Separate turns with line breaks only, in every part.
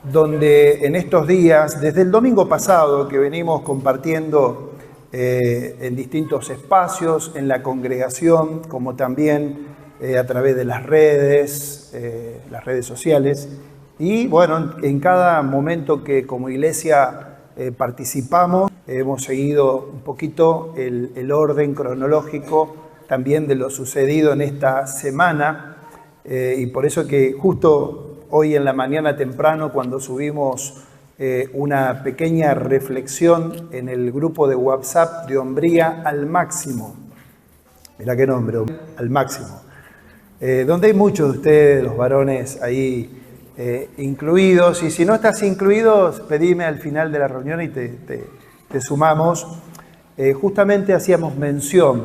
donde en estos días, desde el domingo pasado que venimos compartiendo en distintos espacios, en la congregación, como también a través de las redes sociales, y bueno, en cada momento que como iglesia participamos, hemos seguido un poquito el orden cronológico también de lo sucedido en esta semana, y por eso que justo hoy en la mañana temprano, cuando subimos una pequeña reflexión en el grupo de WhatsApp de Hombría al Máximo, mirá qué nombre, al Máximo, donde hay muchos de ustedes, los varones, ahí incluidos, y si no estás incluido, pedime al final de la reunión y te sumamos. Justamente hacíamos mención,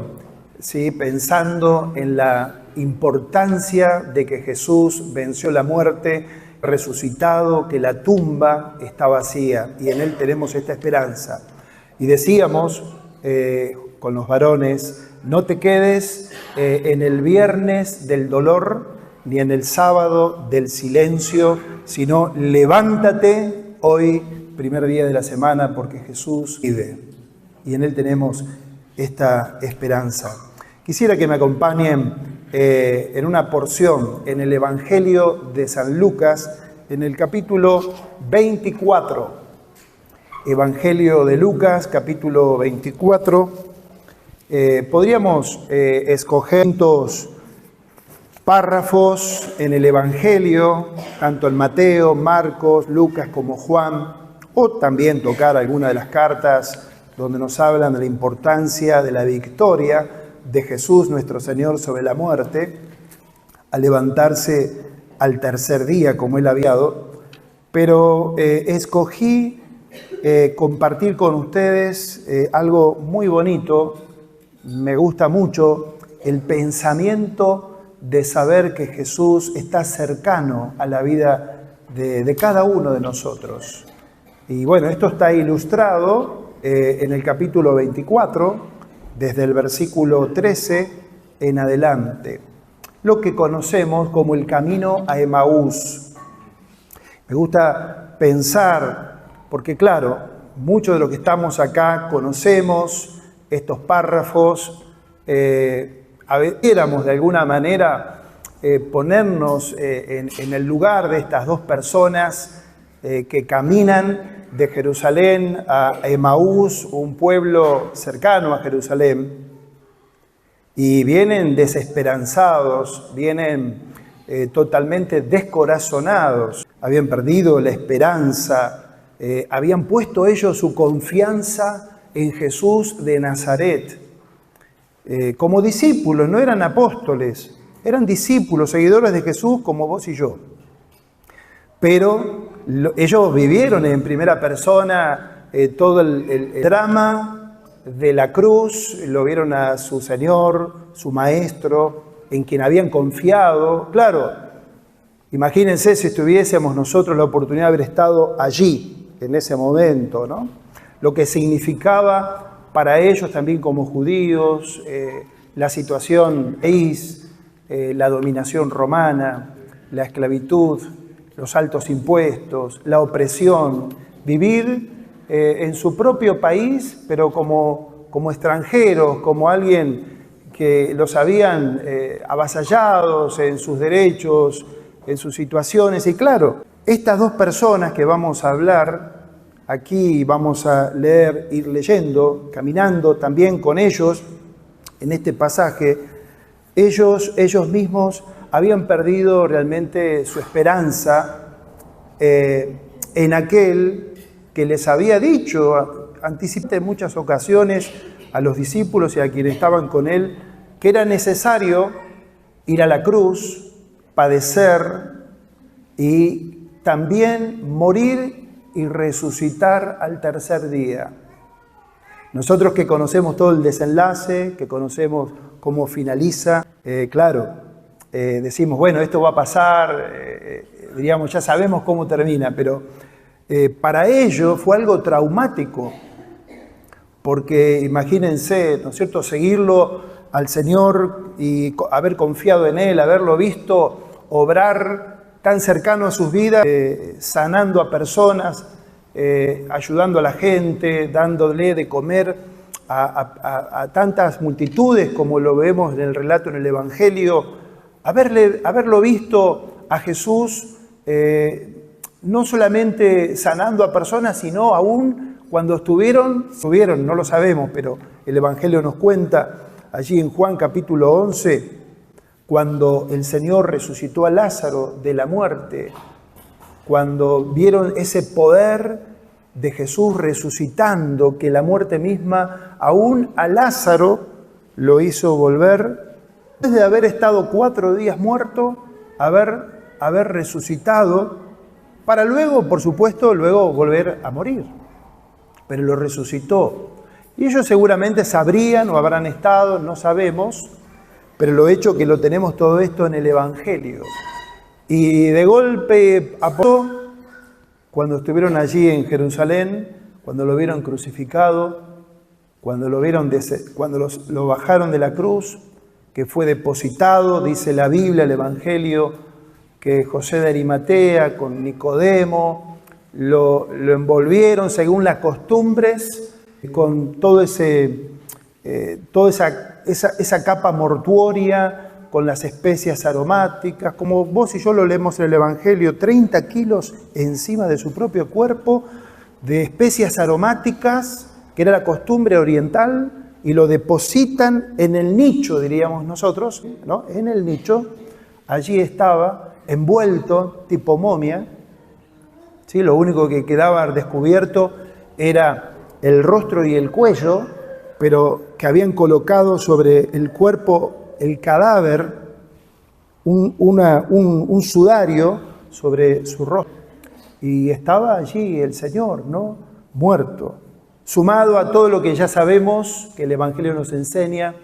¿sí?, pensando en la importancia de que Jesús venció la muerte, resucitado, que la tumba está vacía y en Él tenemos esta esperanza. Y decíamos con los varones, no te quedes en el viernes del dolor ni en el sábado del silencio, sino levántate hoy, primer día de la semana, porque Jesús vive y en Él tenemos esta esperanza. Quisiera que me acompañen en una porción en el Evangelio de San Lucas, en el capítulo 24. Evangelio de Lucas, capítulo 24. Podríamos escoger distintos párrafos en el Evangelio, tanto en Mateo, Marcos, Lucas como Juan, o también tocar alguna de las cartas donde nos hablan de la importancia de la victoria de Jesús nuestro Señor sobre la muerte, al levantarse al tercer día como Él había dado, pero escogí compartir con ustedes algo muy bonito. Me gusta mucho el pensamiento de saber que Jesús está cercano a la vida de cada uno de nosotros. Y bueno, esto está ilustrado en el capítulo 24, desde el versículo 13 en adelante, lo que conocemos como el camino a Emaús. Me gusta pensar, porque claro, muchos de los que estamos acá conocemos estos párrafos, quisiéramos de alguna manera ponernos en el lugar de estas dos personas que caminan de Jerusalén a Emaús, un pueblo cercano a Jerusalén, y vienen desesperanzados, vienen totalmente descorazonados, habían perdido la esperanza, habían puesto ellos su confianza en Jesús de Nazaret. Como discípulos, no eran apóstoles, eran discípulos, seguidores de Jesús como vos y yo. Pero ellos vivieron en primera persona todo el drama de la cruz, lo vieron a su Señor, su Maestro, en quien habían confiado. Claro, imagínense si tuviésemos nosotros la oportunidad de haber estado allí, en ese momento, ¿no? Lo que significaba para ellos también como judíos, la situación la dominación romana, la esclavitud, los altos impuestos, la opresión, vivir en su propio país, pero como extranjeros, como alguien que los habían avasallados en sus derechos, en sus situaciones. Y claro, estas dos personas que vamos a hablar, aquí vamos a leer, ir leyendo, caminando también con ellos en este pasaje, ellos mismos habían perdido realmente su esperanza en aquel que les había dicho anticipadamente en muchas ocasiones a los discípulos y a quienes estaban con él, que era necesario ir a la cruz, padecer y también morir y resucitar al tercer día. Nosotros que conocemos todo el desenlace, que conocemos cómo finaliza, decimos, bueno, esto va a pasar, diríamos, ya sabemos cómo termina, pero para ellos fue algo traumático, porque imagínense, ¿no es cierto?, seguirlo al Señor y haber confiado en Él, haberlo visto obrar tan cercano a sus vidas, sanando a personas, ayudando a la gente, dándole de comer a tantas multitudes como lo vemos en el relato en el Evangelio. Haberlo visto a Jesús no solamente sanando a personas, sino aún cuando estuvieron, no lo sabemos, pero el Evangelio nos cuenta allí en Juan capítulo 11, cuando el Señor resucitó a Lázaro de la muerte, cuando vieron ese poder de Jesús resucitando, que la muerte misma aún a Lázaro lo hizo volver, después de haber estado 4 días muerto, haber resucitado, para luego, por supuesto, luego volver a morir. Pero lo resucitó. Y ellos seguramente sabrían o habrán estado, no sabemos, pero lo hecho que lo tenemos todo esto en el Evangelio. Y de golpe, cuando estuvieron allí en Jerusalén, cuando lo vieron crucificado, cuando lo bajaron de la cruz, que fue depositado, dice la Biblia, el Evangelio, que José de Arimatea con Nicodemo lo envolvieron según las costumbres, con toda esa capa mortuoria, con las especias aromáticas, como vos y yo lo leemos en el Evangelio, 30 kilos encima de su propio cuerpo de especias aromáticas, que era la costumbre oriental, y lo depositan en el nicho, diríamos nosotros, ¿no? En el nicho, allí estaba, envuelto, tipo momia, ¿sí? Lo único que quedaba descubierto era el rostro y el cuello, pero que habían colocado sobre el cuerpo, el cadáver, un sudario sobre su rostro. Y estaba allí el Señor, ¿no? Muerto. Sumado a todo lo que ya sabemos, que el Evangelio nos enseña,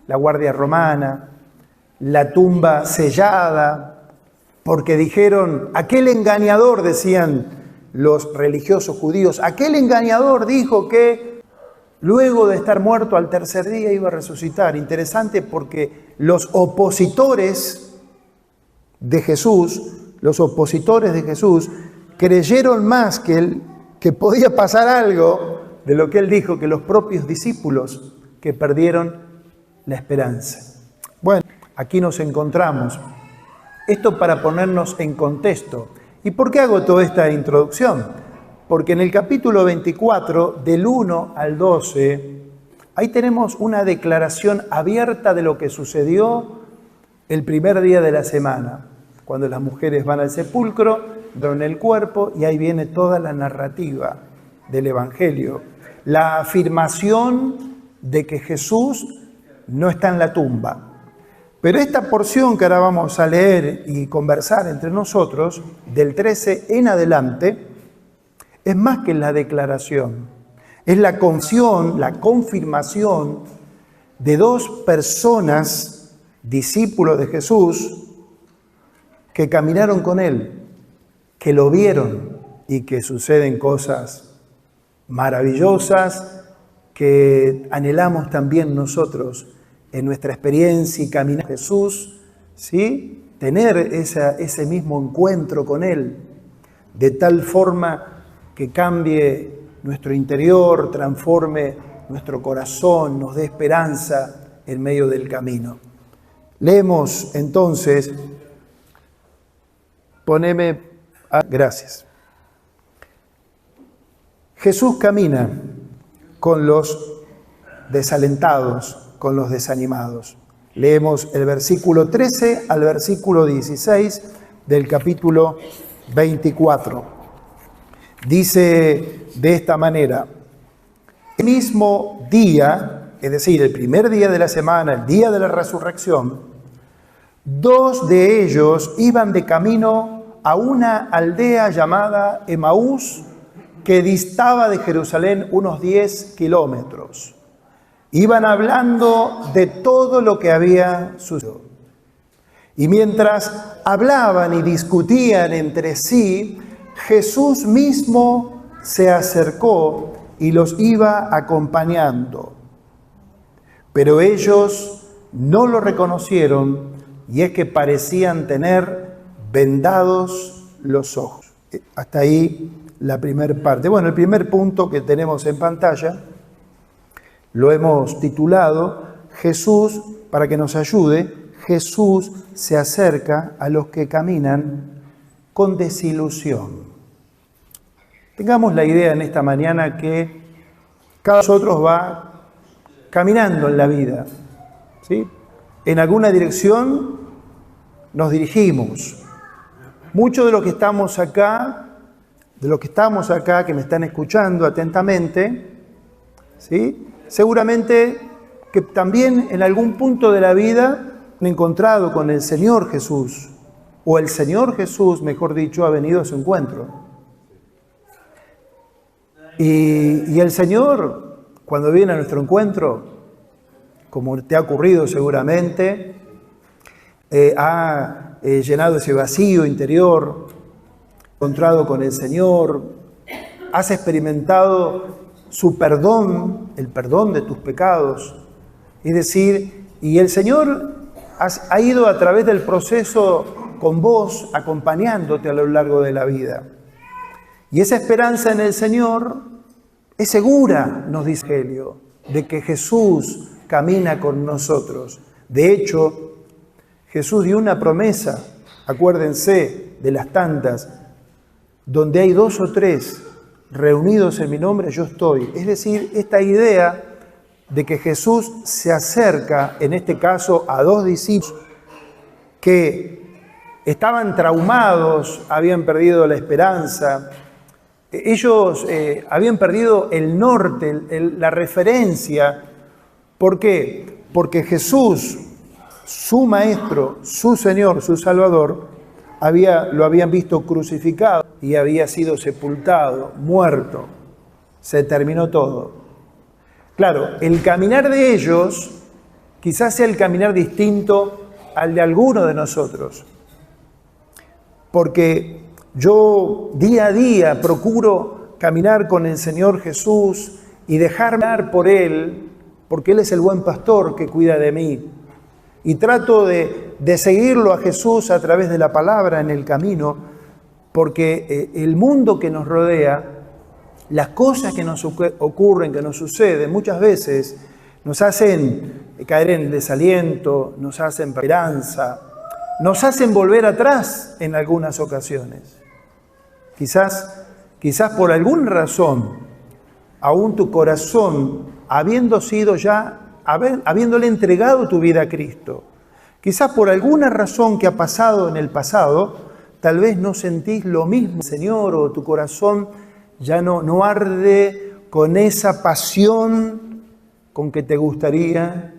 la guardia romana, la tumba sellada, porque dijeron, aquel engañador, decían los religiosos judíos, aquel engañador dijo que luego de estar muerto al tercer día iba a resucitar. Interesante porque los opositores de Jesús, creyeron más que podía pasar algo de lo que él dijo que los propios discípulos, que perdieron la esperanza. Bueno, aquí nos encontramos. Esto para ponernos en contexto. ¿Y por qué hago toda esta introducción? Porque en el capítulo 24, del 1 al 12, ahí tenemos una declaración abierta de lo que sucedió el primer día de la semana, cuando las mujeres van al sepulcro, dan el cuerpo, y ahí viene toda la narrativa del Evangelio. La afirmación de que Jesús no está en la tumba. Pero esta porción que ahora vamos a leer y conversar entre nosotros, del 13 en adelante, es más que la declaración. Es la confirmación de 2 personas, discípulos de Jesús, que caminaron con Él, que lo vieron y que suceden cosas maravillosas que anhelamos también nosotros en nuestra experiencia y caminar con Jesús, ¿sí? Tener ese mismo encuentro con Él, de tal forma que cambie nuestro interior, transforme nuestro corazón, nos dé esperanza en medio del camino. Leemos entonces, gracias. Jesús camina con los desalentados, con los desanimados. Leemos el versículo 13 al versículo 16 del capítulo 24. Dice de esta manera: el mismo día, es decir, el primer día de la semana, el día de la resurrección, 2 de ellos iban de camino a una aldea llamada Emaús, que distaba de Jerusalén unos 10 kilómetros. Iban hablando de todo lo que había sucedido. Y mientras hablaban y discutían entre sí, Jesús mismo se acercó y los iba acompañando. Pero ellos no lo reconocieron, y es que parecían tener vendados los ojos. Hasta ahí la primera parte. Bueno, el primer punto que tenemos en pantalla lo hemos titulado Jesús, para que nos ayude, Jesús se acerca a los que caminan con desilusión. Tengamos la idea en esta mañana que cada uno de nosotros va caminando en la vida, ¿sí? En alguna dirección nos dirigimos. Muchos de los que estamos acá, que me están escuchando atentamente, ¿sí? Seguramente que también en algún punto de la vida han encontrado con el Señor Jesús, o el Señor Jesús, mejor dicho, ha venido a su encuentro. Y el Señor, cuando viene a nuestro encuentro, como te ha ocurrido seguramente, ha llenado ese vacío interior, encontrado con el Señor, has experimentado su perdón, el perdón de tus pecados. Es decir, y el Señor ha ido a través del proceso con vos, acompañándote a lo largo de la vida. Y esa esperanza en el Señor es segura, nos dice el Evangelio, de que Jesús camina con nosotros. De hecho, Jesús dio una promesa, acuérdense de las tantas, donde hay 2 o 3 reunidos en mi nombre, yo estoy. Es decir, esta idea de que Jesús se acerca, en este caso, a 2 discípulos que estaban traumados, habían perdido la esperanza. Ellos habían perdido el norte, la referencia. ¿Por qué? Porque Jesús, su Maestro, su Señor, su Salvador, lo habían visto crucificado y había sido sepultado, muerto. Se terminó todo. Claro, el caminar de ellos quizás sea el caminar distinto al de alguno de nosotros. Porque yo día a día procuro caminar con el Señor Jesús y dejarme dar por Él, porque Él es el buen pastor que cuida de mí. Y trato de seguirlo a Jesús a través de la palabra en el camino, porque el mundo que nos rodea, las cosas que nos ocurren, que nos suceden, muchas veces nos hacen caer en el desaliento, nos hacen esperanza, nos hacen volver atrás en algunas ocasiones. Quizás por alguna razón, aún tu corazón, habiéndole entregado tu vida a Cristo, quizás por alguna razón que ha pasado en el pasado, tal vez no sentís lo mismo, Señor, o tu corazón ya no arde con esa pasión con que te gustaría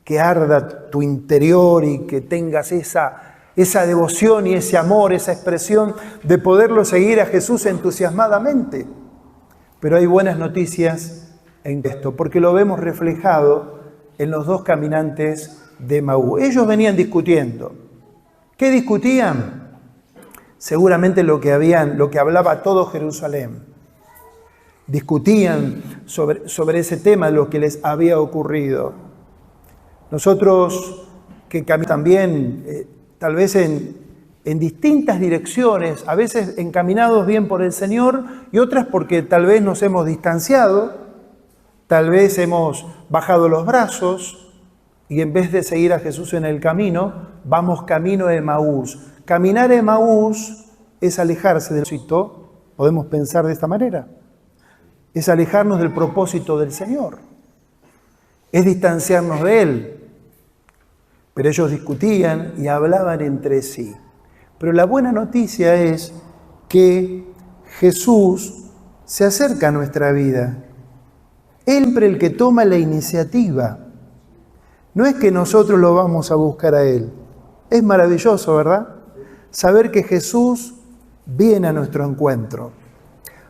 que arda tu interior y que tengas esa devoción y ese amor, esa expresión de poderlo seguir a Jesús entusiasmadamente. Pero hay buenas noticias en esto, porque lo vemos reflejado en los 2 caminantes de Emaús. Ellos venían discutiendo. ¿Qué discutían? Seguramente lo que hablaba todo Jerusalén. Discutían sobre ese tema, lo que les había ocurrido. Nosotros que caminamos también, tal vez en distintas direcciones, a veces encaminados bien por el Señor y otras porque tal vez nos hemos distanciado, tal vez hemos bajado los brazos y en vez de seguir a Jesús en el camino, vamos camino a Emaús. Caminar a Emaús es alejarse del propósito, podemos pensar de esta manera, es alejarnos del propósito del Señor, es distanciarnos de Él. Pero ellos discutían y hablaban entre sí. Pero la buena noticia es que Jesús se acerca a nuestra vida. Él siempre el que toma la iniciativa. No es que nosotros lo vamos a buscar a Él. Es maravilloso, ¿verdad? Saber que Jesús viene a nuestro encuentro.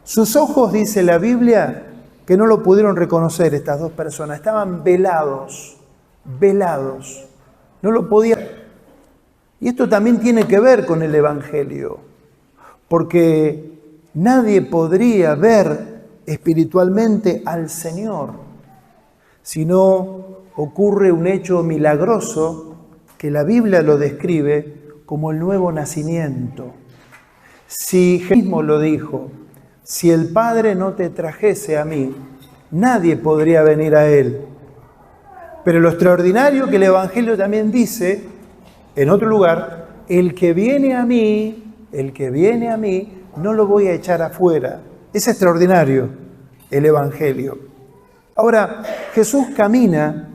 Sus ojos, dice la Biblia, que no lo pudieron reconocer estas 2 personas. Estaban velados. No lo podían. Y esto también tiene que ver con el Evangelio, porque nadie podría ver espiritualmente al Señor si no ocurre un hecho milagroso que la Biblia lo describe como el nuevo nacimiento. Si Jesús mismo lo dijo, si el Padre no te trajese a mí, nadie podría venir a Él. Pero lo extraordinario que el Evangelio también dice, en otro lugar, el que viene a mí, no lo voy a echar afuera. Es extraordinario el Evangelio. Ahora, Jesús camina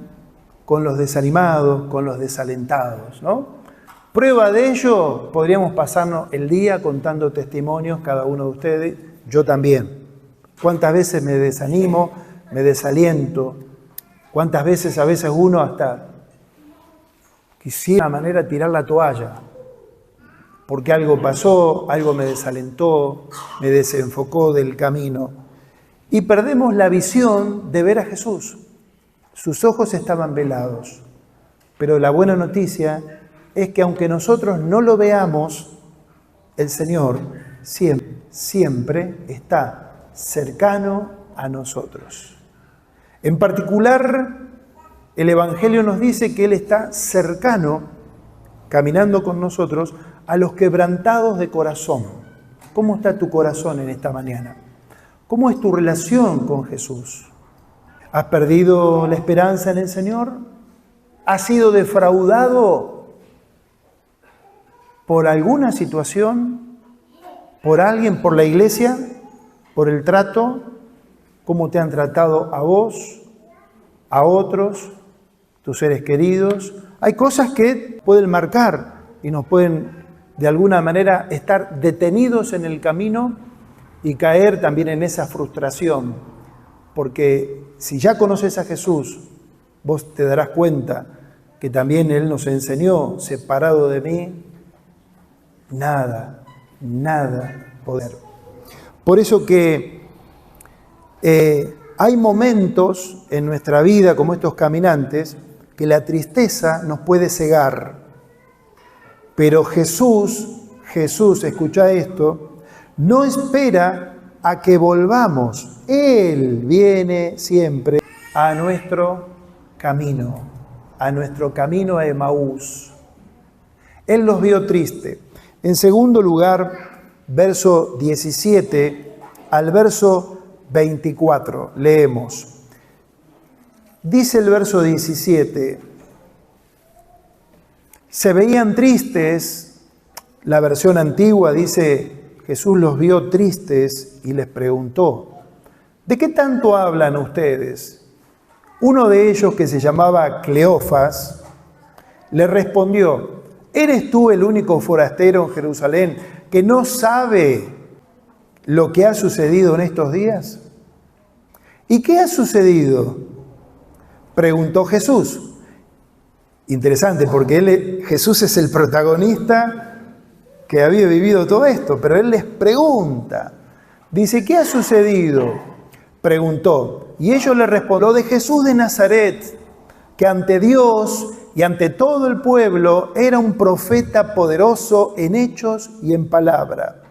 con los desanimados, con los desalentados, ¿no? Prueba de ello, podríamos pasarnos el día contando testimonios, cada uno de ustedes, yo también. ¿Cuántas veces me desanimo, me desaliento? ¿Cuántas veces a veces uno hasta quisiera de una manera tirar la toalla? Porque algo pasó, algo me desalentó, me desenfocó del camino. Y perdemos la visión de ver a Jesús. Sus ojos estaban velados. Pero la buena noticia es que aunque nosotros no lo veamos, el Señor siempre está cercano a nosotros. En particular, el Evangelio nos dice que Él está cercano, caminando con nosotros, a los quebrantados de corazón. ¿Cómo está tu corazón en esta mañana? ¿Cómo es tu relación con Jesús? ¿Has perdido la esperanza en el Señor? ¿Has sido defraudado por alguna situación? ¿Por alguien? ¿Por la iglesia? ¿Por el trato? ¿Cómo te han tratado a vos? ¿A otros? ¿Tus seres queridos? Hay cosas que pueden marcar y nos pueden de alguna manera estar detenidos en el camino y caer también en esa frustración. Porque si ya conoces a Jesús, vos te darás cuenta que también Él nos enseñó, separado de mí, nada poder. Por eso que hay momentos en nuestra vida, como estos caminantes, que la tristeza nos puede cegar. Pero Jesús, escucha esto, no espera a que volvamos. Él viene siempre a nuestro camino a Emaús. Él los vio tristes. En segundo lugar, verso 17 al verso 24, leemos. Dice el verso 17, se veían tristes, la versión antigua dice, Jesús los vio tristes y les preguntó, ¿de qué tanto hablan ustedes? Uno de ellos, que se llamaba Cleofas, le respondió, ¿eres tú el único forastero en Jerusalén que no sabe lo que ha sucedido en estos días? ¿Y qué ha sucedido?, preguntó Jesús. Interesante, porque Jesús es el protagonista que había vivido todo esto, pero Él les pregunta. Dice, ¿qué ha sucedido?, preguntó. Y ellos le respondieron, de Jesús de Nazaret, que ante Dios y ante todo el pueblo era un profeta poderoso en hechos y en palabra.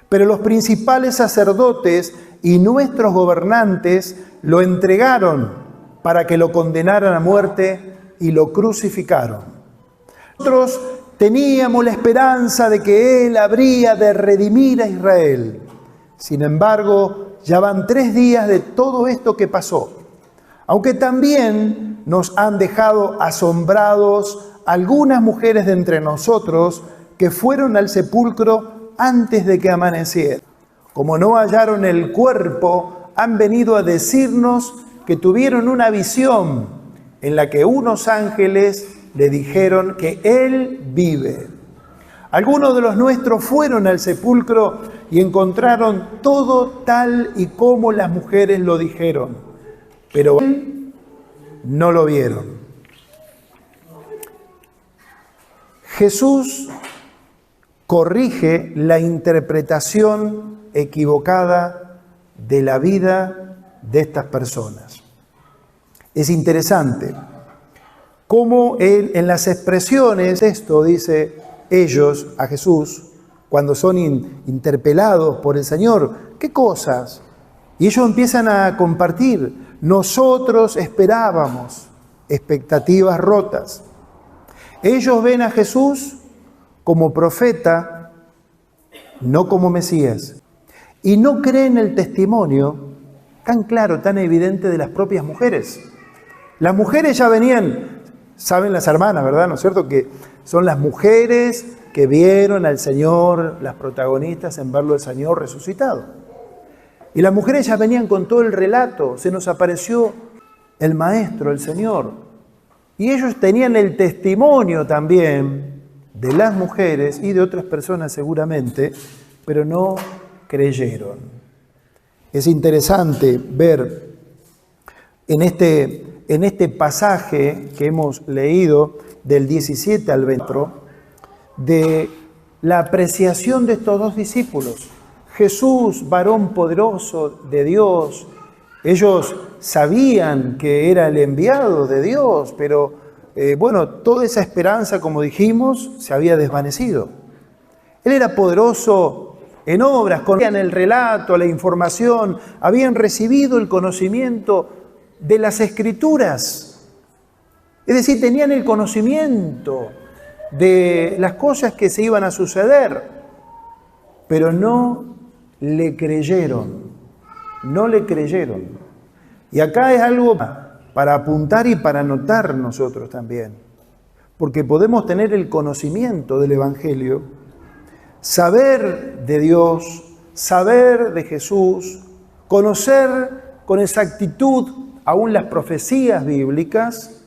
Pero los principales sacerdotes y nuestros gobernantes lo entregaron para que lo condenaran a muerte y lo crucificaron. Nosotros teníamos la esperanza de que Él habría de redimir a Israel. Sin embargo, ya van 3 días de todo esto que pasó. Aunque también nos han dejado asombrados algunas mujeres de entre nosotros que fueron al sepulcro antes de que amaneciera. Como no hallaron el cuerpo, han venido a decirnos que tuvieron una visión en la que unos ángeles le dijeron que Él vive. Algunos de los nuestros fueron al sepulcro y encontraron todo tal y como las mujeres lo dijeron, pero Él no lo vieron. Jesús corrige la interpretación equivocada de la vida de estas personas. Es interesante cómo Él, en las expresiones, esto dice ellos a Jesús, cuando son interpelados por el Señor, ¿qué cosas? Y ellos empiezan a compartir, nosotros esperábamos, expectativas rotas. Ellos ven a Jesús como profeta, no como Mesías. Y no creen el testimonio tan claro, tan evidente de las propias mujeres. Las mujeres ya venían, saben las hermanas, ¿verdad? ¿No es cierto? Que son las mujeres que vieron al Señor, las protagonistas en verlo al Señor resucitado. Y las mujeres ya venían con todo el relato, se nos apareció el Maestro, el Señor. Y ellos tenían el testimonio también de las mujeres y de otras personas seguramente, pero no creyeron. Es interesante ver en este pasaje que hemos leído del 17 al 24, de la apreciación de estos dos discípulos. Jesús, varón poderoso de Dios, ellos sabían que era el enviado de Dios, pero toda esa esperanza, como dijimos, se había desvanecido. Él era poderoso en obras, conocían el relato, la información, habían recibido el conocimiento de las Escrituras. Es decir, tenían el conocimiento de las cosas que se iban a suceder, pero no le creyeron, no le creyeron. Y acá es algo para apuntar y para anotar nosotros también, porque podemos tener el conocimiento del Evangelio, saber de Dios, saber de Jesús, conocer con exactitud aún las profecías bíblicas,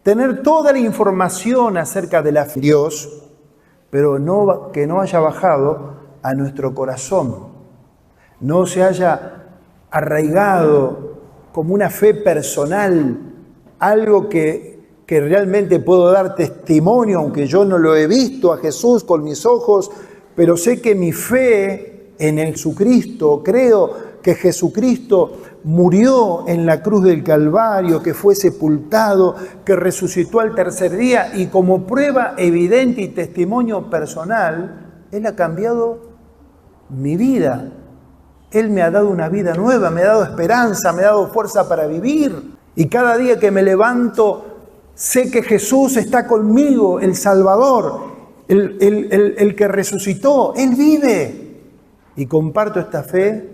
tener toda la información acerca de la fe de Dios, pero que no haya bajado a nuestro corazón, no se haya arraigado como una fe personal, algo que realmente puedo dar testimonio, aunque yo no lo he visto a Jesús con mis ojos, pero sé que mi fe en Jesucristo, creo que Jesucristo murió en la cruz del Calvario, que fue sepultado, que resucitó al tercer día, y como prueba evidente y testimonio personal, Él ha cambiado mi vida. Él me ha dado una vida nueva, me ha dado esperanza, me ha dado fuerza para vivir. Y cada día que me levanto, sé que Jesús está conmigo, el Salvador, el que resucitó. Él vive. Y comparto esta fe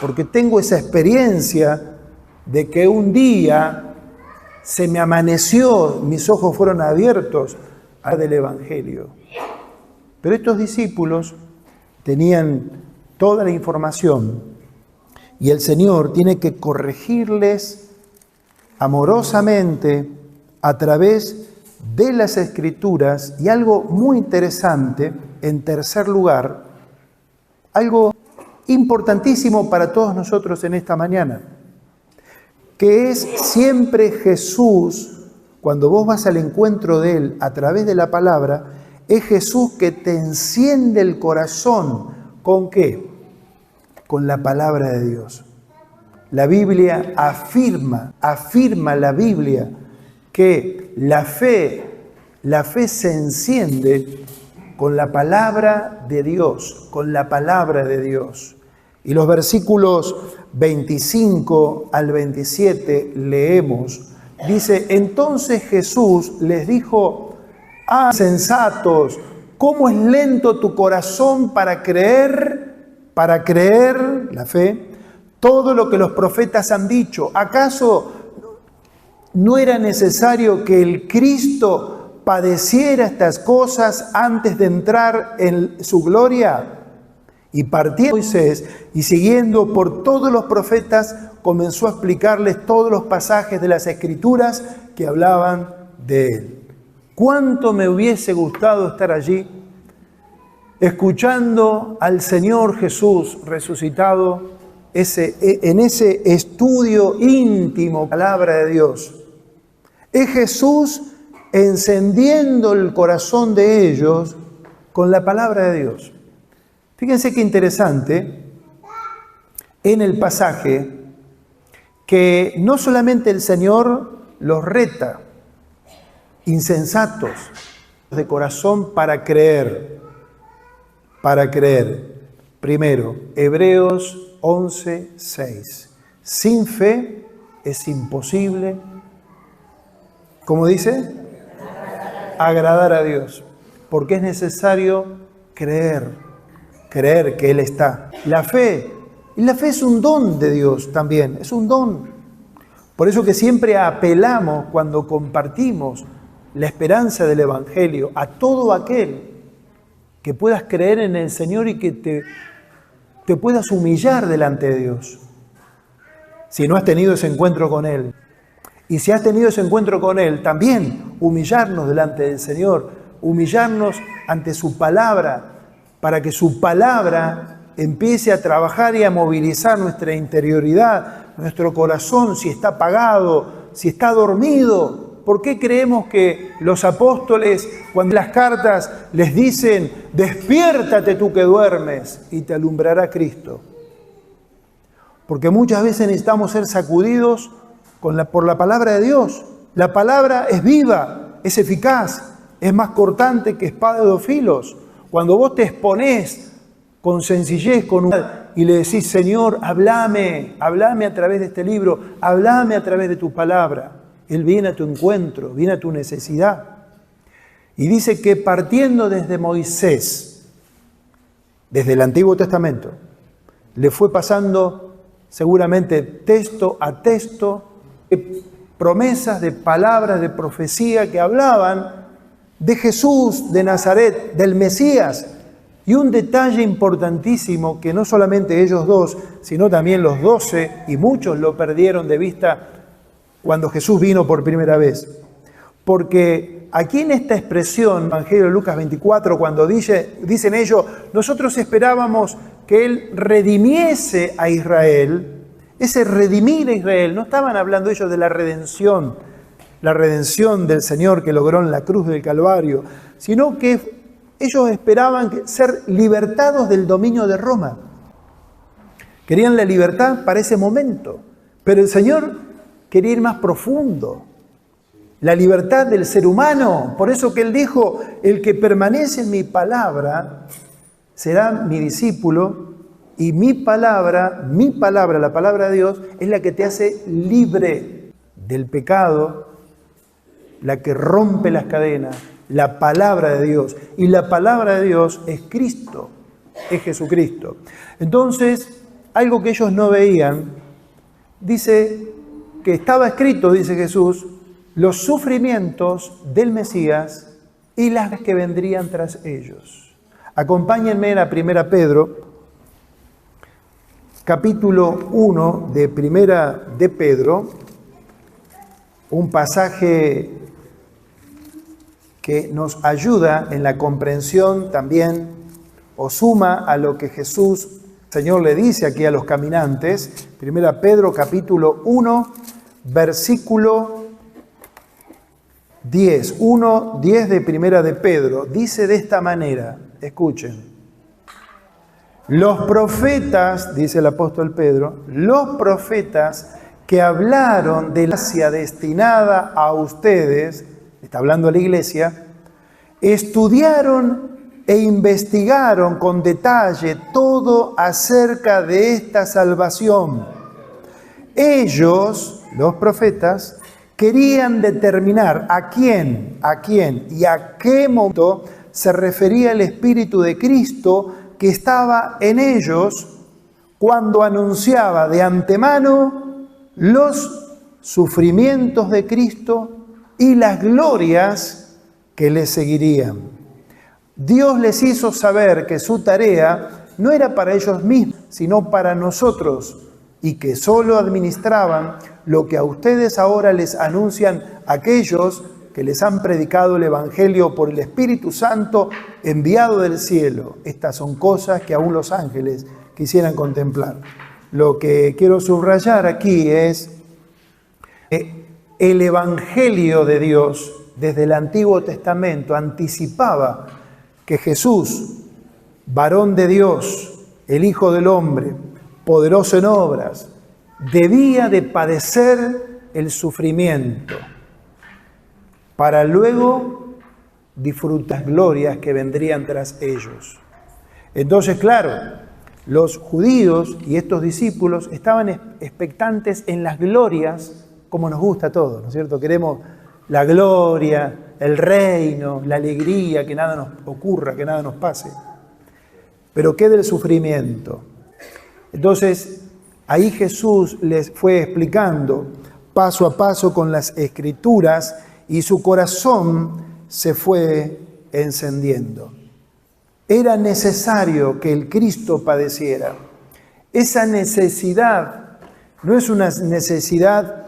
porque tengo esa experiencia de que un día se me amaneció, mis ojos fueron abiertos del Evangelio. Pero estos discípulos tenían toda la información y el Señor tiene que corregirles amorosamente a través de las Escrituras. Y algo muy interesante, en tercer lugar, algo importantísimo para todos nosotros en esta mañana, que es siempre Jesús, cuando vos vas al encuentro de Él a través de la palabra, es Jesús que te enciende el corazón. ¿Con qué? Con la palabra de Dios. La Biblia afirma la Biblia que la fe se enciende con la palabra de Dios, con la palabra de Dios. Y los versículos 25 al 27 leemos, dice: entonces Jesús les dijo: ah, sensatos, ¿cómo es lento tu corazón para creer, la fe, todo lo que los profetas han dicho? ¿Acaso no era necesario que el Cristo padeciera estas cosas antes de entrar en su gloria? Y partiendo Moisés y siguiendo por todos los profetas, comenzó a explicarles todos los pasajes de las Escrituras que hablaban de él. ¿Cuánto me hubiese gustado estar allí, escuchando al Señor Jesús resucitado, en ese estudio íntimo, palabra de Dios? Es Jesús encendiendo el corazón de ellos con la palabra de Dios. Fíjense qué interesante en el pasaje que no solamente el Señor los reta, insensatos de corazón para creer. Primero, Hebreos 11:6. Sin fe es imposible, ¿cómo dice? Agradar a Dios. Porque es necesario creer que Él está. La fe es un don de Dios también, es un don. Por eso que siempre apelamos cuando compartimos la esperanza del Evangelio a todo aquel que puedas creer en el Señor y que te puedas humillar delante de Dios. Si no has tenido ese encuentro con Él. Y si has tenido ese encuentro con Él, también humillarnos delante del Señor, humillarnos ante su palabra, para que su palabra empiece a trabajar y a movilizar nuestra interioridad, nuestro corazón, si está apagado, si está dormido. ¿Por qué creemos que los apóstoles, cuando las cartas les dicen, despiértate tú que duermes y te alumbrará Cristo? Porque muchas veces necesitamos ser sacudidos por la palabra de Dios. La palabra es viva, es eficaz, es más cortante que espada de dos filos. Cuando vos te exponés con sencillez, con humildad, y le decís, Señor, háblame a través de este libro, háblame a través de tu palabra. Él viene a tu encuentro, viene a tu necesidad. Y dice que partiendo desde Moisés, desde el Antiguo Testamento, le fue pasando seguramente texto a texto, promesas de palabras de profecía que hablaban de Jesús de Nazaret, del Mesías. Y un detalle importantísimo que no solamente ellos dos, sino también los 12, y muchos lo perdieron de vista cuando Jesús vino por primera vez. Porque aquí en esta expresión, Evangelio de Lucas 24, cuando dicen ellos, nosotros esperábamos que Él redimiese a Israel. Ese redimir a Israel, no estaban hablando ellos de la redención del Señor que logró en la cruz del Calvario, sino que ellos esperaban ser libertados del dominio de Roma. Querían la libertad para ese momento, pero el Señor quería ir más profundo. La libertad del ser humano. Por eso que Él dijo, el que permanece en mi palabra será mi discípulo. Y mi palabra, la palabra de Dios, es la que te hace libre del pecado, la que rompe las cadenas, la palabra de Dios. Y la palabra de Dios es Cristo, es Jesucristo. Entonces, algo que ellos no veían, dice que estaba escrito, dice Jesús, los sufrimientos del Mesías y las que vendrían tras ellos. Acompáñenme a 1 Pedro, capítulo 1 de Primera de Pedro, un pasaje que nos ayuda en la comprensión también, o suma a lo que Jesús, Señor, le dice aquí a los caminantes. Primera Pedro, capítulo 1, versículo 10. 1:10 de Primera de Pedro. Dice de esta manera, escuchen. Los profetas, dice el apóstol Pedro, los profetas que hablaron de la gracia destinada a ustedes, está hablando a la iglesia, estudiaron e investigaron con detalle todo acerca de esta salvación. Ellos, los profetas, querían determinar a quién y a qué momento se refería el Espíritu de Cristo que estaba en ellos cuando anunciaba de antemano los sufrimientos de Cristo y las glorias que le seguirían. Dios les hizo saber que su tarea no era para ellos mismos, sino para nosotros, y que solo administraban lo que a ustedes ahora les anuncian aquellos que les han predicado el Evangelio por el Espíritu Santo enviado del cielo. Estas son cosas que aún los ángeles quisieran contemplar. Lo que quiero subrayar aquí es el Evangelio de Dios desde el Antiguo Testamento anticipaba que Jesús, varón de Dios, el Hijo del Hombre, poderoso en obras, debía de padecer el sufrimiento para luego disfrutar las glorias que vendrían tras ellos. Entonces, claro, los judíos y estos discípulos estaban expectantes en las glorias, como nos gusta a todos, ¿no es cierto? Queremos la gloria, el reino, la alegría, que nada nos ocurra, que nada nos pase. Pero ¿qué del sufrimiento? Entonces, ahí Jesús les fue explicando paso a paso con las Escrituras y su corazón se fue encendiendo. Era necesario que el Cristo padeciera. Esa necesidad no es una necesidad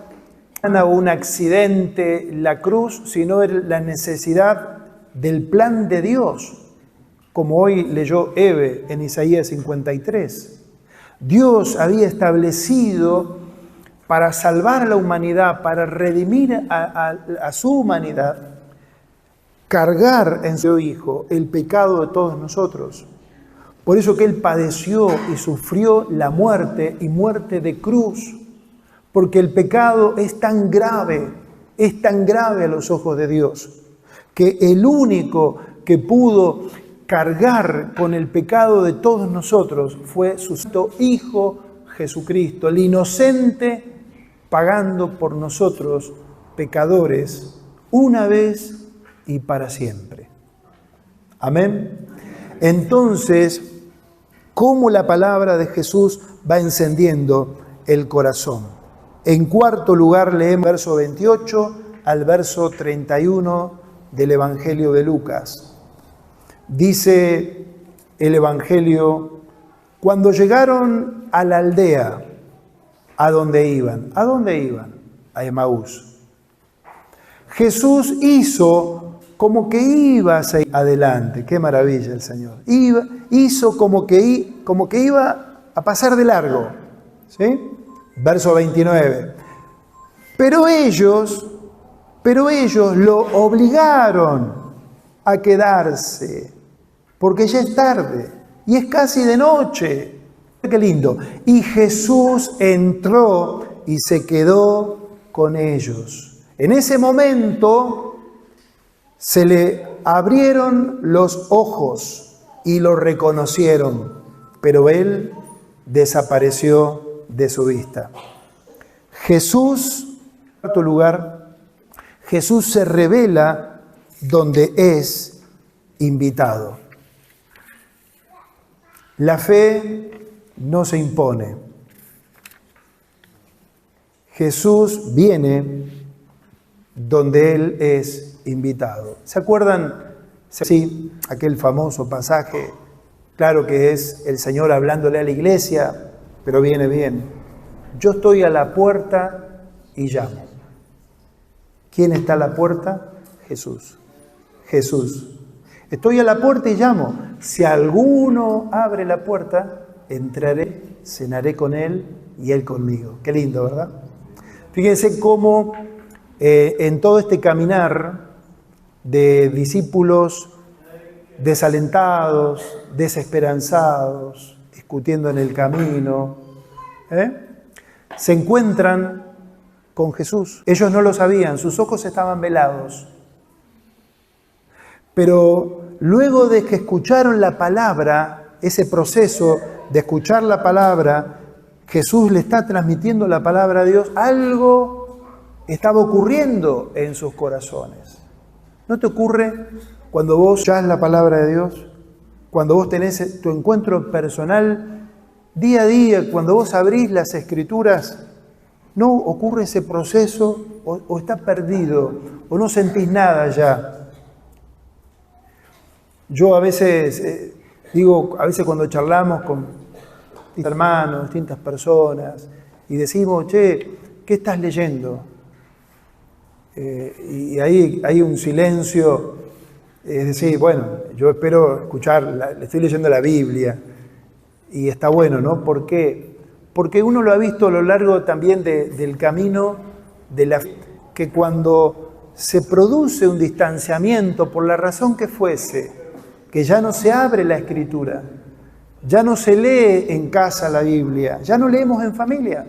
o un accidente, la cruz, sino la necesidad del plan de Dios, como hoy leyó Eve en Isaías 53. Dios había establecido para salvar a la humanidad, para redimir a su humanidad, cargar en su Hijo el pecado de todos nosotros. Por eso que Él padeció y sufrió la muerte y muerte de cruz, porque el pecado es tan grave a los ojos de Dios, que el único que pudo cargar con el pecado de todos nosotros fue su Hijo Jesucristo, el inocente, pagando por nosotros, pecadores, una vez y para siempre. Amén. Entonces, ¿cómo la palabra de Jesús va encendiendo el corazón? En cuarto lugar, leemos verso 28 al verso 31 del Evangelio de Lucas. Dice el Evangelio: cuando llegaron a la aldea, ¿a dónde iban? ¿A dónde iban? A Emaús. Jesús hizo como que iba hacia adelante. Qué maravilla el Señor. Hizo como que iba a pasar de largo. ¿Sí? Verso 29. Pero ellos lo obligaron a quedarse, porque ya es tarde y es casi de noche. Qué lindo. Y Jesús entró y se quedó con ellos. En ese momento se le abrieron los ojos y lo reconocieron, pero él desapareció de su vista. Jesús, en cuarto lugar, Jesús se revela donde es invitado. La fe no se impone. Jesús viene donde Él es invitado. ¿Se acuerdan? Sí, aquel famoso pasaje, claro que es el Señor hablándole a la iglesia, pero viene bien. Yo estoy a la puerta y llamo. ¿Quién está a la puerta? Jesús. Jesús. Estoy a la puerta y llamo. Si alguno abre la puerta, entraré, cenaré con él y él conmigo. Qué lindo, ¿verdad? Fíjense cómo en todo este caminar de discípulos desalentados, desesperanzados, discutiendo en el camino, se encuentran con Jesús. Ellos no lo sabían, sus ojos estaban velados. Pero luego de que escucharon la palabra, ese proceso de escuchar la palabra, Jesús le está transmitiendo la palabra a Dios, algo estaba ocurriendo en sus corazones. ¿No te ocurre cuando vos escuchás la palabra de Dios? Cuando vos tenés tu encuentro personal día a día, cuando vos abrís las Escrituras, ¿no ocurre ese proceso o está perdido o no sentís nada ya? Yo a veces a veces cuando charlamos con hermanos, distintas personas, y decimos, che, ¿qué estás leyendo? Y ahí hay un silencio, es decir, bueno, yo espero escuchar, estoy leyendo la Biblia, y está bueno, ¿no? ¿Por qué? Porque uno lo ha visto a lo largo también del camino de la fe, que cuando se produce un distanciamiento, por la razón que fuese, que ya no se abre la Escritura, ya no se lee en casa la Biblia, ya no leemos en familia,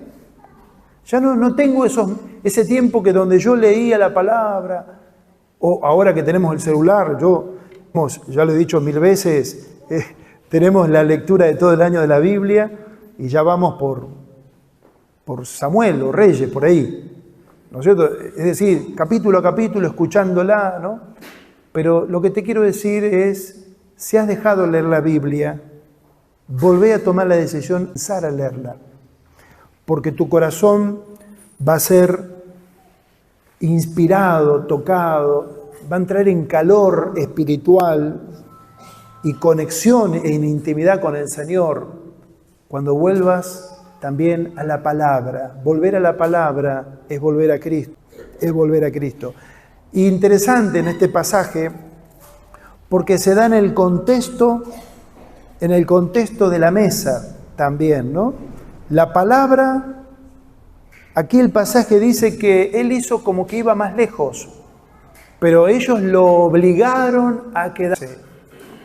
ya no tengo ese tiempo que donde yo leía la palabra, o ahora que tenemos el celular, ya lo he dicho 1000 veces, tenemos la lectura de todo el año de la Biblia y ya vamos por Samuel o Reyes, por ahí. ¿no es cierto? Es decir, capítulo a capítulo, escuchándola, ¿no? Pero lo que te quiero decir es, si has dejado leer la Biblia, volvé a tomar la decisión de empezar a leerla, porque tu corazón va a ser inspirado, tocado, va a entrar en calor espiritual y conexión en intimidad con el Señor cuando vuelvas también a la palabra. Volver a la palabra es volver a Cristo, es volver a Cristo. Y interesante en este pasaje porque se da en el contexto de la mesa también, ¿no? La palabra, aquí el pasaje dice que él hizo como que iba más lejos, pero ellos lo obligaron a quedarse.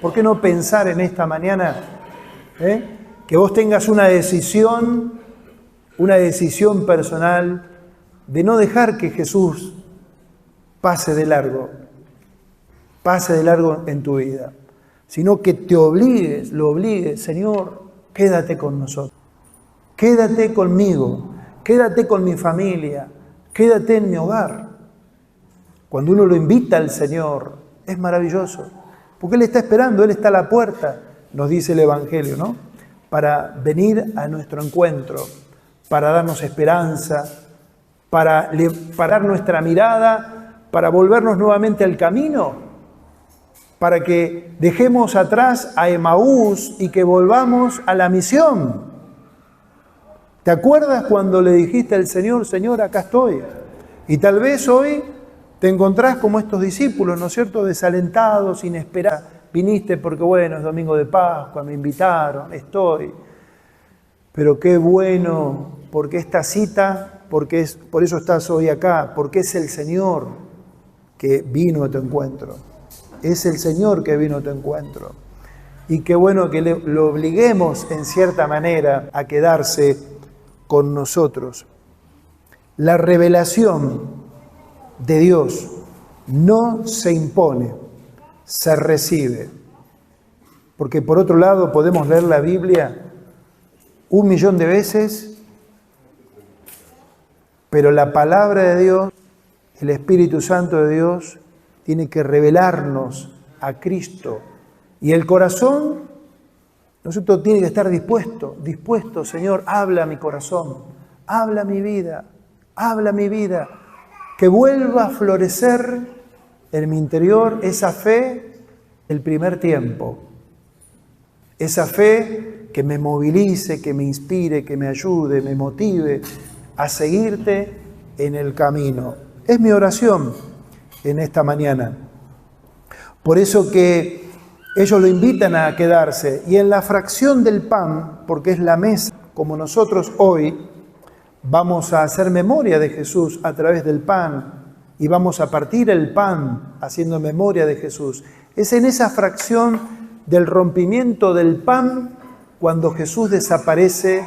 ¿Por qué no pensar en esta mañana que vos tengas una decisión personal de no dejar que Jesús pase de largo en tu vida, sino que lo obligues, Señor, quédate con nosotros, quédate conmigo, quédate con mi familia, quédate en mi hogar. Cuando uno lo invita al Señor, es maravilloso, porque Él está esperando, Él está a la puerta, nos dice el Evangelio, ¿no? Para venir a nuestro encuentro, para darnos esperanza, para parar nuestra mirada, para volvernos nuevamente al camino, para que dejemos atrás a Emaús y que volvamos a la misión. ¿Te acuerdas cuando le dijiste al Señor, Señor, acá estoy? Y tal vez hoy te encontrás como estos discípulos, ¿no es cierto?, desalentados, sin esperanza. Viniste porque, bueno, es domingo de Pascua, me invitaron, estoy. Pero qué bueno, porque esta cita, por eso estás hoy acá, porque es el Señor que vino a tu encuentro. Es el Señor que vino a tu encuentro. Y qué bueno que lo obliguemos en cierta manera a quedarse con nosotros. La revelación de Dios no se impone, se recibe. Porque por otro lado podemos leer la Biblia 1.000.000 de veces, pero la palabra de Dios, el Espíritu Santo de Dios, tiene que revelarnos a Cristo. Y el corazón, nosotros tiene que estar dispuesto, Señor, habla a mi corazón, habla a mi vida, que vuelva a florecer en mi interior esa fe del primer tiempo, esa fe que me movilice, que me inspire, que me ayude, me motive a seguirte en el camino. Es mi oración en esta mañana. Por eso que ellos lo invitan a quedarse. Y en la fracción del pan, porque es la mesa, como nosotros hoy vamos a hacer memoria de Jesús a través del pan y vamos a partir el pan haciendo memoria de Jesús. Es en esa fracción del rompimiento del pan cuando Jesús desaparece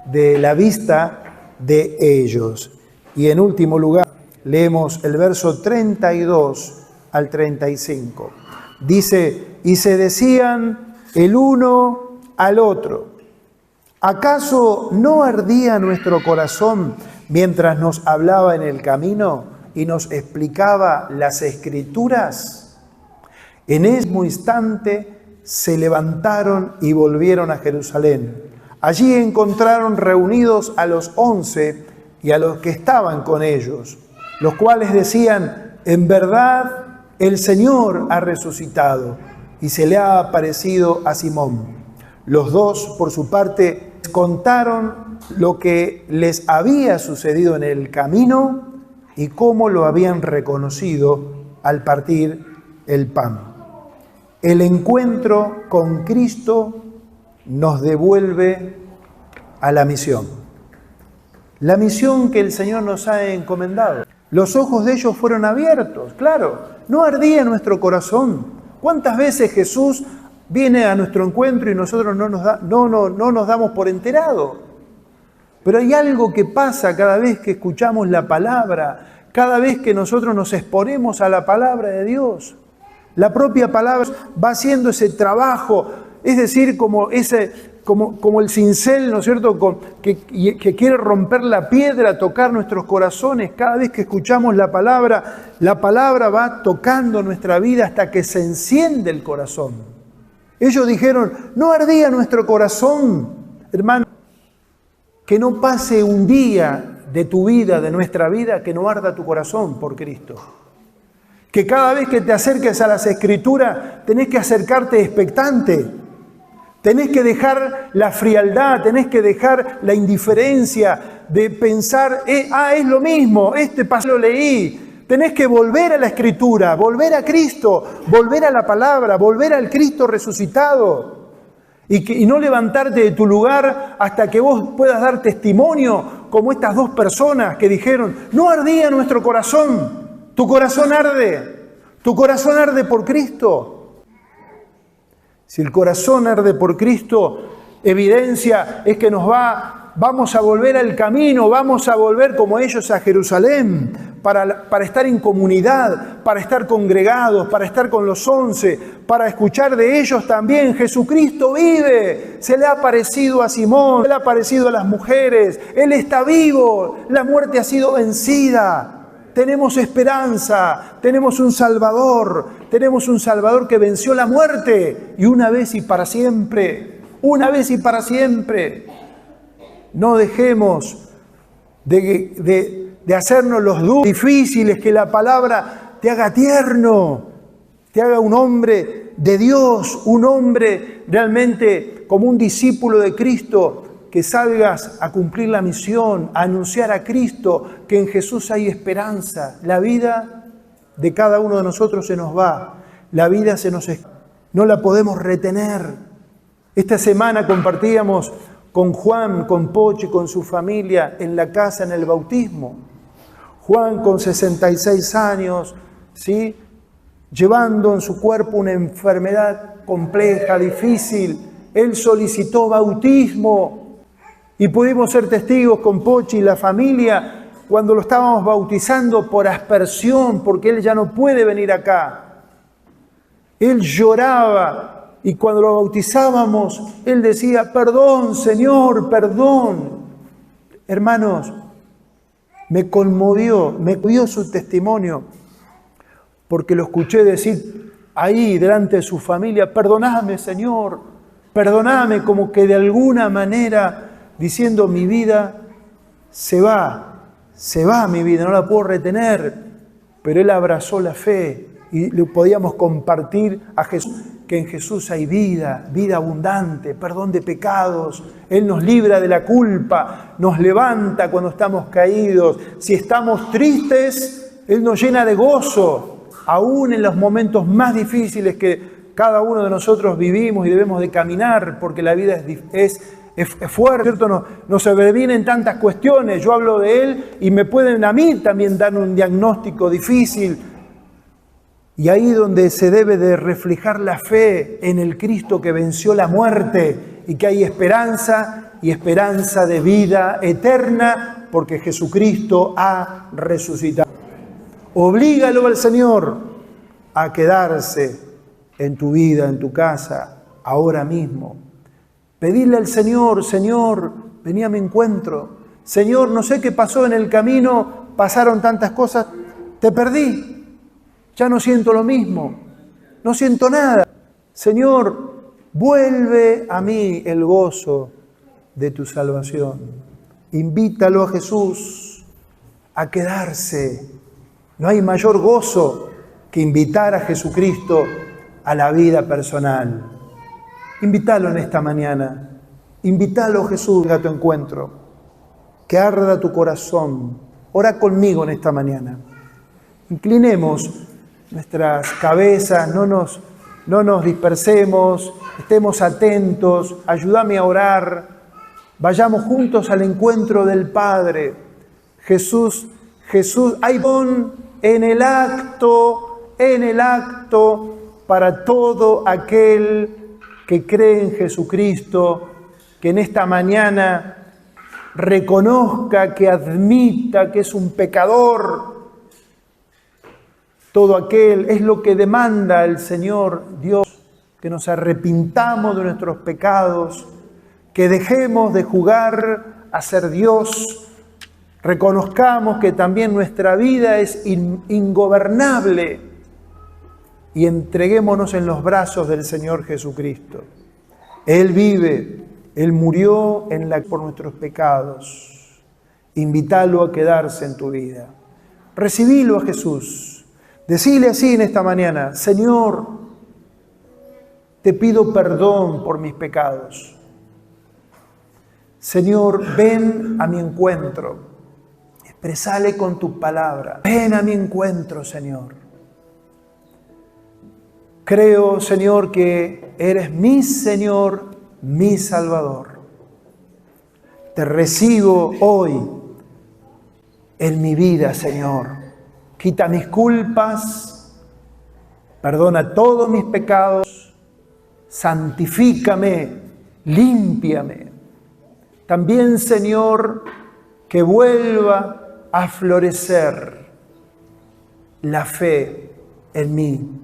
de la vista de ellos. Y en último lugar, leemos el verso 32 al 35. Dice, y se decían el uno al otro, ¿acaso no ardía nuestro corazón mientras nos hablaba en el camino y nos explicaba las Escrituras? En ese mismo instante se levantaron y volvieron a Jerusalén. Allí encontraron reunidos a los 11 y a los que estaban con ellos, los cuales decían, en verdad el Señor ha resucitado y se le ha aparecido a Simón. Los dos, por su parte, contaron lo que les había sucedido en el camino y cómo lo habían reconocido al partir el pan. El encuentro con Cristo nos devuelve a la misión. La misión que el Señor nos ha encomendado. Los ojos de ellos fueron abiertos, claro, no ardía nuestro corazón. ¿Cuántas veces Jesús viene a nuestro encuentro y nosotros no nos damos por enterado? Pero hay algo que pasa cada vez que escuchamos la palabra, cada vez que nosotros nos exponemos a la palabra de Dios. La propia palabra va haciendo ese trabajo, es decir, como ese como el cincel, ¿no es cierto?, que quiere romper la piedra, tocar nuestros corazones. Cada vez que escuchamos la palabra va tocando nuestra vida hasta que se enciende el corazón. Ellos dijeron, ¿no ardía nuestro corazón? Hermano, que no pase un día de tu vida, de nuestra vida, que no arda tu corazón por Cristo. Que cada vez que te acerques a las Escrituras tenés que acercarte expectante. Tenés que dejar la frialdad, tenés que dejar la indiferencia de pensar, es lo mismo, este pasaje lo leí. Tenés que volver a la Escritura, volver a Cristo, volver a la palabra, volver al Cristo resucitado. Y no levantarte de tu lugar hasta que vos puedas dar testimonio como estas dos personas que dijeron, no ardía nuestro corazón. Tu corazón arde por Cristo. Si el corazón arde por Cristo, evidencia es que vamos a volver al camino, vamos a volver como ellos a Jerusalén, para estar en comunidad, para estar congregados, para estar con los 11, para escuchar de ellos también, Jesucristo vive, se le ha aparecido a Simón, se le ha aparecido a las mujeres, Él está vivo, la muerte ha sido vencida. Tenemos esperanza, tenemos un Salvador que venció la muerte y una vez y para siempre, no dejemos de hacernos los duros difíciles, que la palabra te haga tierno, te haga un hombre de Dios, un hombre realmente como un discípulo de Cristo, que salgas a cumplir la misión, a anunciar a Cristo, que en Jesús hay esperanza. La vida de cada uno de nosotros se nos va, la vida no la podemos retener. Esta semana compartíamos con Juan, con Pochi, con su familia, en la casa, en el bautismo. Juan con 66 años, ¿sí?, llevando en su cuerpo una enfermedad compleja, difícil. Él solicitó bautismo. Y pudimos ser testigos con Pochi y la familia cuando lo estábamos bautizando por aspersión, porque él ya no puede venir acá. Él lloraba y cuando lo bautizábamos, él decía, perdón, Señor, perdón. Hermanos, me conmovió su testimonio, porque lo escuché decir ahí delante de su familia, perdoname, Señor, perdoname, como que de alguna manera diciendo, mi vida se va mi vida, no la puedo retener, pero él abrazó la fe y le podíamos compartir a Jesús, que en Jesús hay vida abundante, perdón de pecados, Él nos libra de la culpa, nos levanta cuando estamos caídos, si estamos tristes, Él nos llena de gozo, aún en los momentos más difíciles que cada uno de nosotros vivimos y debemos de caminar, porque la vida es fuerte, ¿cierto? Nos sobrevienen tantas cuestiones. Yo hablo de Él y me pueden a mí también dar un diagnóstico difícil. Y ahí donde se debe de reflejar la fe en el Cristo que venció la muerte y que hay esperanza y esperanza de vida eterna porque Jesucristo ha resucitado. Oblígalo al Señor a quedarse en tu vida, en tu casa, ahora mismo. Pedirle al Señor, Señor, vení a mi encuentro. Señor, no sé qué pasó en el camino, pasaron tantas cosas, te perdí. Ya no siento lo mismo, no siento nada. Señor, vuelve a mí el gozo de tu salvación. Invítalo a Jesús a quedarse. No hay mayor gozo que invitar a Jesucristo a la vida personal. Invítalo en esta mañana. Invítalo, Jesús, a tu encuentro. Que arda tu corazón. Ora conmigo en esta mañana. Inclinemos nuestras cabezas, no nos dispersemos, estemos atentos, ayúdame a orar. Vayamos juntos al encuentro del Padre. Jesús, hay don en el acto para todo aquel que cree en Jesucristo, que en esta mañana reconozca, que admita que es un pecador. Todo aquel es lo que demanda el Señor Dios, que nos arrepintamos de nuestros pecados, que dejemos de jugar a ser Dios, reconozcamos que también nuestra vida es ingobernable y entreguémonos en los brazos del Señor Jesucristo. Él vive, Él murió por nuestros pecados. Invítalo a quedarse en tu vida. Recibilo a Jesús. Decile así en esta mañana: Señor, te pido perdón por mis pecados. Señor, ven a mi encuentro. Expresale con tu palabra. Ven a mi encuentro, Señor. Creo, Señor, que eres mi Señor, mi Salvador. Te recibo hoy en mi vida, Señor. Quita mis culpas, perdona todos mis pecados, santifícame, límpiame. También, Señor, que vuelva a florecer la fe en mí.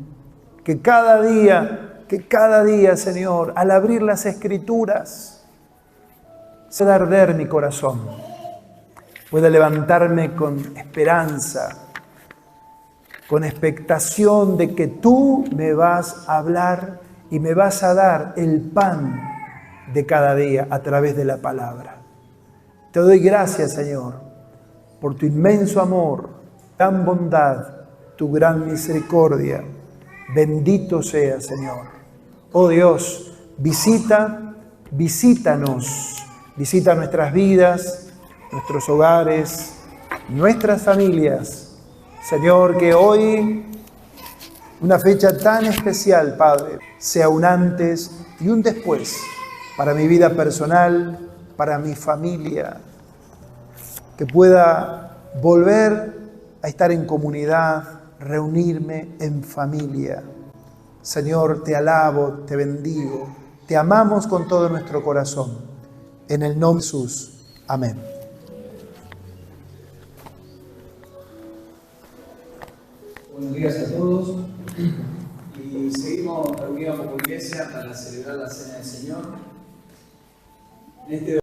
Que cada día, Señor, al abrir las Escrituras, pueda arder mi corazón, pueda levantarme con esperanza, con expectación de que tú me vas a hablar y me vas a dar el pan de cada día a través de la palabra. Te doy gracias, Señor, por tu inmenso amor, gran bondad, tu gran misericordia. Bendito sea, Señor. Oh Dios, visítanos, visita nuestras vidas, nuestros hogares, nuestras familias. Señor, que hoy, una fecha tan especial, Padre, sea un antes y un después para mi vida personal, para mi familia, que pueda volver a estar en comunidad, reunirme en familia. Señor, te alabo, te bendigo, te amamos con todo nuestro corazón. En el nombre de Jesús. Amén.
Buenos días a todos. Y seguimos reunidos como iglesia para celebrar la Cena del Señor. En este